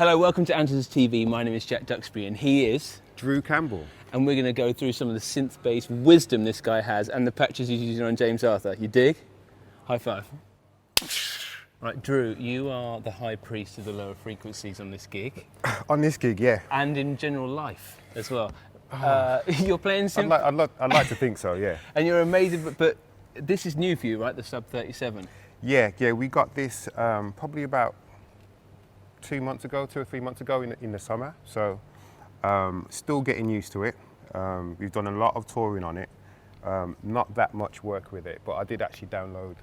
Hello, welcome to Andertons TV. My name is Jack Duxbury and he is Drew Campbell. And we're going to go through some of the synth-based wisdom this guy has and the patches he's using on James Arthur. You dig? High five. Right, Drew, you are the high priest of the lower frequencies on this gig. On this gig, yeah. And in general life as well. You're playing synth? I'd like to think so, yeah. And you're amazing, but this is new for you, right? The Sub 37. Yeah, we got this probably about 2 or 3 months ago in the summer. So still getting used to it. We've done a lot of touring on it. Not that much work with it, but I did actually download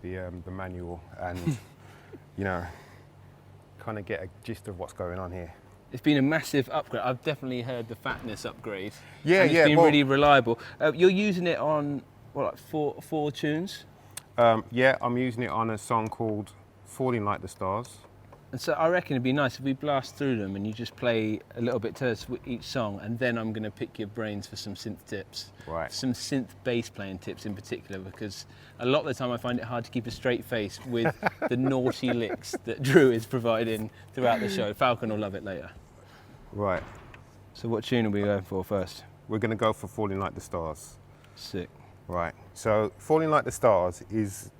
the manual and, you know, kind of get a gist of what's going on here. It's been a massive upgrade. I've definitely heard the fatness upgrade. Yeah, and it's been really reliable. You're using it on, what, like four tunes? Yeah, I'm using it on a song called Falling Like the Stars. And so I reckon it'd be nice if we blast through them and you just play a little bit to us with each song, and then I'm going to pick your brains for some synth tips. Right. Some synth bass playing tips in particular, because a lot of the time I find it hard to keep a straight face with the naughty licks that Drew is providing throughout the show. Falcon will love it later. Right. So what tune are we going for first? We're going to go for Falling Like the Stars. Sick. Right. So Falling Like the Stars is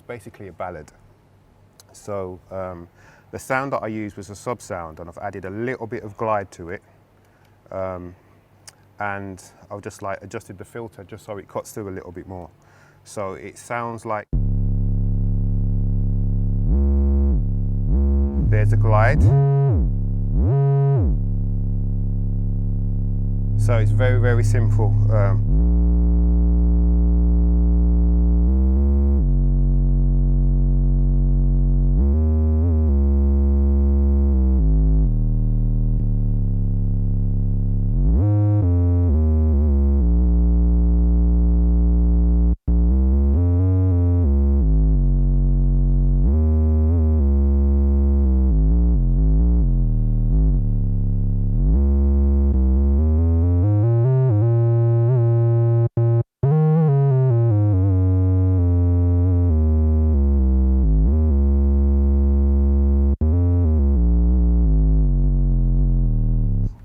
basically a ballad. So the sound that I used was a sub sound, and I've added a little bit of glide to it. And I've just like adjusted the filter just so it cuts through a little bit more. So it sounds like there's a glide. So it's very, very simple.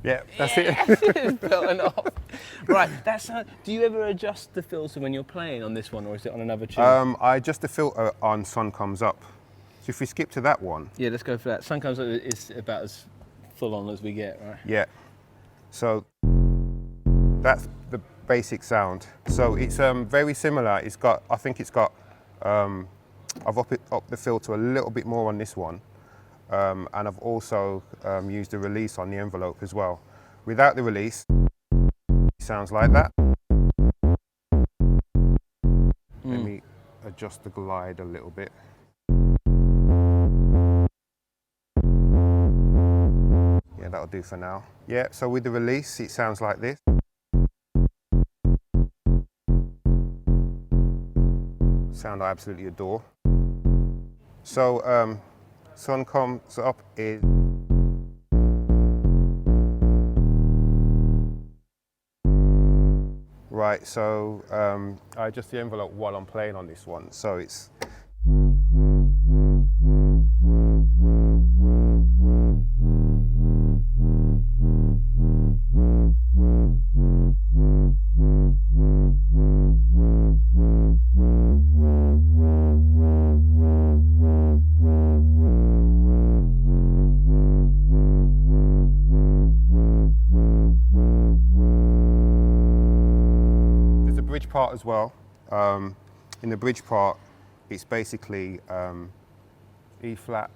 Yeah, that's it. It's built off. Right, do you ever adjust the filter when you're playing on this one, or is it on another tune? I adjust the filter on Sun Comes Up. So if we skip to that one. Yeah, let's go for that. Sun Comes Up is about as full on as we get, right? Yeah. So that's the basic sound. So it's very similar. I think it's got, I've upped the filter a little bit more on this one. And I've also used the release on the envelope as well. Without the release, it sounds like that. Let me adjust the glide a little bit. Yeah, that'll do for now. Yeah, so with the release, it sounds like this. Sound I absolutely adore. So, Sun Comes Up is right. So I adjust the envelope while I'm playing on this one. So it's part as well. In the bridge part, it's basically E flat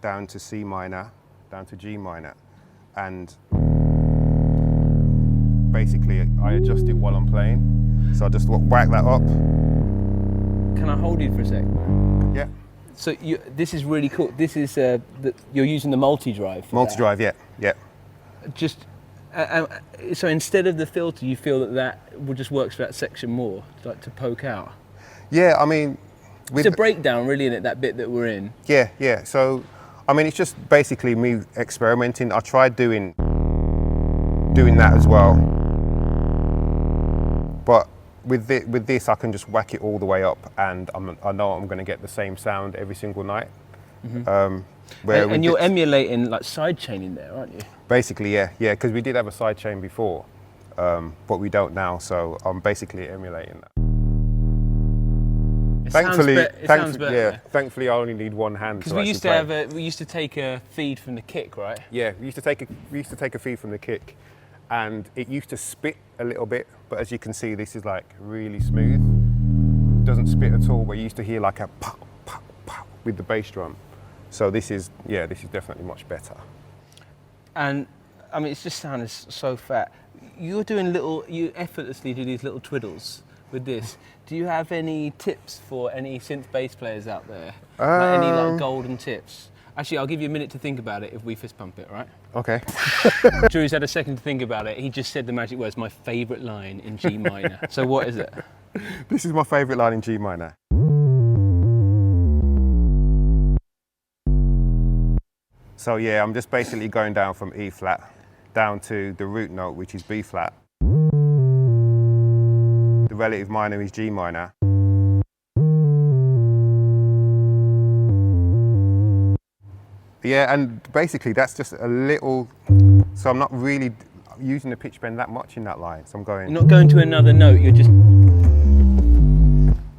down to C minor, down to G minor, and basically I adjust it while I'm playing. So I just whack that up. Can I hold you for a sec? Yeah. So this is really cool. This is you're using the multi-drive. Multi-drive, yeah. Just. So instead of the filter, you feel that just works for that section more, like to poke out? Yeah, I mean... It's a breakdown really, isn't it, that bit that we're in? Yeah. So, I mean, it's just basically me experimenting. I tried doing that as well. But with this, I can just whack it all the way up, and I know I'm going to get the same sound every single night. Where And you're emulating like side chaining there, aren't you? basically, yeah, because we did have a side chain before, but we don't now. So I'm basically emulating that. Thankfully, thankfully, I only need one hand. Because we used to we used to take a feed from the kick, right? Yeah, we used to take a feed from the kick, and it used to spit a little bit. But as you can see, this is like really smooth. It doesn't spit at all. But you used to hear like a pop, pop, pop with the bass drum. So this is definitely much better. And I mean, it just sounds so fat. You effortlessly do these little twiddles with this. Do you have any tips for any synth bass players out there? Like any like golden tips? Actually, I'll give you a minute to think about it if we fist pump it, right? Okay. Drew's had a second to think about it. He just said the magic words, my favourite line in G minor. So what is it? This is my favourite line in G minor. So yeah, I'm just basically going down from E flat down to the root note, which is B flat. The relative minor is G minor. Yeah, and basically that's just a little, so I'm not really using the pitch bend that much in that line. So I'm going. You're not going to another note, you're just.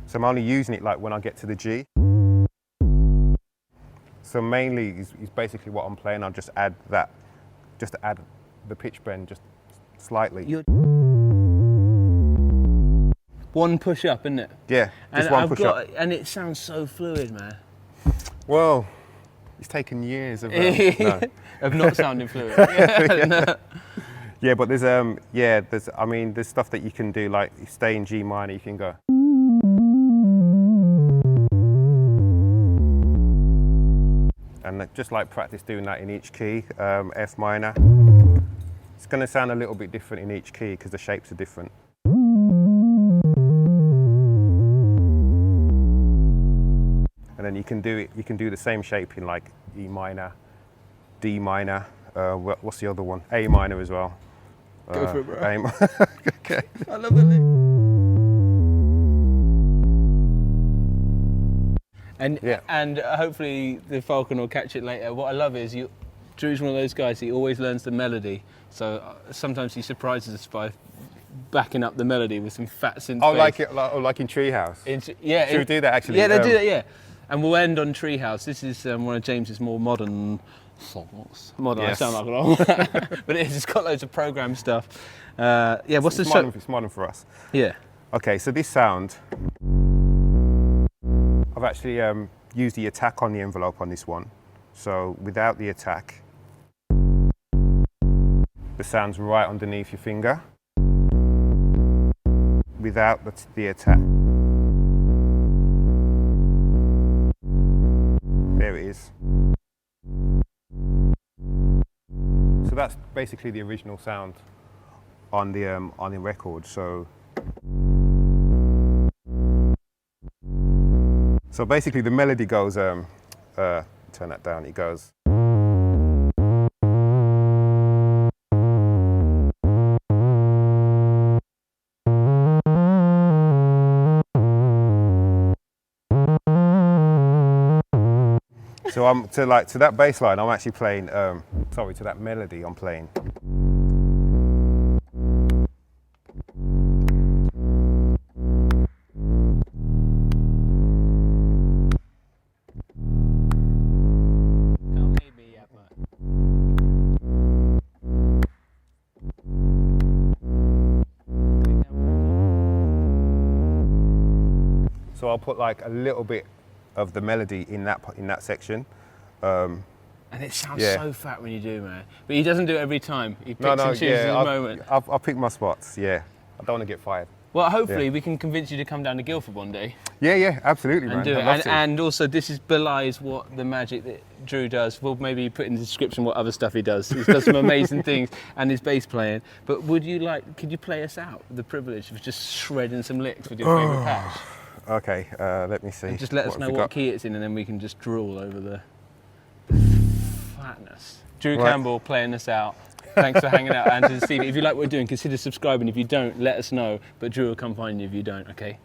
So I'm only using it like when I get to the G. So mainly is basically what I'm playing. I'll just add that, just to add the pitch bend just slightly. One push up, isn't it? Yeah, just one push up. And it sounds so fluid, man. Well, it's taken years of of not sounding fluid. Yeah, but there's stuff that you can do, like you stay in G minor, you can go. And just like practice doing that in each key, F minor. It's going to sound a little bit different in each key because the shapes are different. And then you can do the same shape in like E minor, D minor, what's the other one? A minor as well. Go for it, bro. Okay. I love it. And hopefully the Falcon will catch it later. What I love is Drew's one of those guys, he always learns the melody. So sometimes he surprises us by backing up the melody with some fat synth bass. Like in Treehouse. Should we do that actually? Yeah, they do that, yeah. And we'll end on Treehouse. This is one of James's more modern songs. Modern, yes. I sound like wrong. But it's got loads of program stuff. It's modern for us. Yeah. Okay, so this sound, I've actually used the attack on the envelope on this one. So without the attack, the sound's right underneath your finger. Without the attack. There it is. So that's basically the original sound on the record. So basically the melody goes, turn that down, it goes. So to that bass line, I'm actually playing, to that melody I'm playing. So I'll put like a little bit of the melody in that section. And it sounds so fat when you do, man. But he doesn't do it every time. He picks and chooses his moment. I'll pick my spots, yeah. I don't want to get fired. Well, hopefully we can convince you to come down to Guildford one day. Yeah, absolutely, and man. Do it. And also, this belies what the magic that Drew does. We'll maybe put in the description what other stuff he does. He does some amazing things, and his bass playing. But could you play us out with the privilege of just shredding some licks with your favourite patch? Okay, let me see. And just let us know what key it's in, and then we can just drool over the fatness. Drew Campbell playing us out. Thanks for hanging out, Andertons TV. If you like what we're doing, consider subscribing. If you don't, let us know. But Drew will come find you if you don't, okay?